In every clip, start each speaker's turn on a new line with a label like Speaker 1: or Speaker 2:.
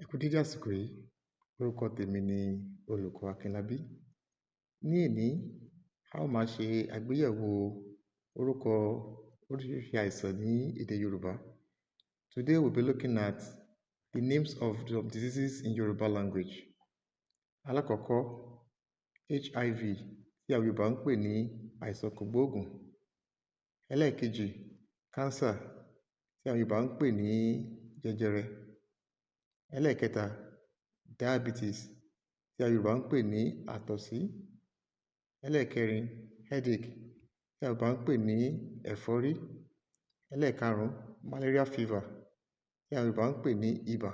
Speaker 1: Ẹ kú dédé àsìkò yìí, orúkọ tèmi ni olùkọ́ Akínlábí. Ní èní, a ó máa ṣe àgbéyẹ̀wò orúkọ oríṣiríṣi àìsàn ní èdè Yorùbá. Today we'll be looking at the names of the diseases in Yoruba language. Alákọ̀ọ́kọ́, HIV tí àwọn Yorùbá ń pè ní àìsàn kògbóògùn. Ẹlẹ́ẹ̀kejì, cancer tí àwọn Yorùbá ń pè ní jẹjẹrẹ. Ẹlẹ́ẹ̀kẹta, diabetes tí àwọn Yorùbá ń pè ní àtọ̀sí. Ẹlẹ́ẹ̀kẹrin, headache tí àwọn Yorùbá ń pè ní ẹ̀fọ́rí. Ẹlẹ́ẹ̀karùn-ún, malaria fever tí àwọn Yorùbá ń pè ní ibà.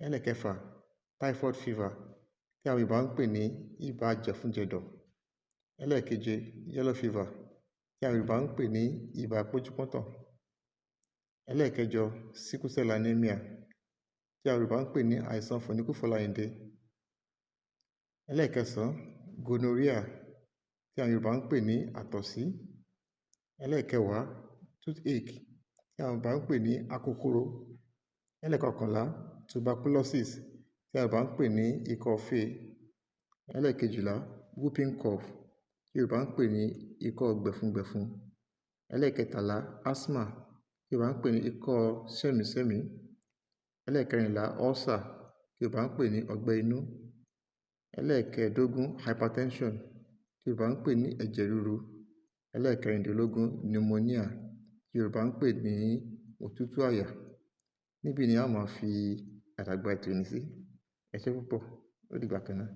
Speaker 1: Ẹlẹ́ẹ̀kẹfà, typhoid fever tí àwọn Yorùbá ń pè ní ibà jẹ̀funjẹ̀dọ̀. Ẹlẹ́ẹ̀keje, yellow fever tí àwọn Yorùbá ń pè ní ibà pójúpọ́ntọ̀. Ẹlẹ́ẹ̀kẹjọ, sickle cell anemia tí àwọn Yorùbá ń pè ní àìsàn fòníkú-fọláìndé. Ẹlẹ́ẹ̀kẹsàn-án, gonorrhea tí àwọn Yorùbá ń pè ní àtọ̀sí. Ẹlẹ́ẹ̀kẹwàá, toothache tí àwọn Yorùbá ń pè ní akokoro. Ẹlẹ́ẹ̀kọkànlá, tuberculosis tí àwọn Yorùbá ń pè ní ikọ́ fée. Ẹlẹ́ẹ̀kejìlá, whooping cough tí Yorùbá ń pè ní ikọ́ gbẹ̀fungbẹ̀fun. Ẹlẹ́ẹ̀kẹtàlá, asthma tí Yorùbá ń pè ní ikọ́ sẹ́mìí-sẹ́mìí. Ẹlẹ́ẹ̀kẹrìnlá, ulcer tí Yorùbá ń pè ní ọgbẹ́ inú. Ẹlẹ́ẹ̀kẹẹ̀dógún, hypertension tí Yorùbá ń pè ní ẹ̀jẹ̀ ríru. Ẹlẹ́ẹ̀kẹrìndínlógún, pneumonia tí Yorùbá ń pè ní òtútù àyà. Níbí ni a máa fi àdàgbà ètò ní sí. Ẹ ṣé púpọ̀, ó dìgbà kan náà.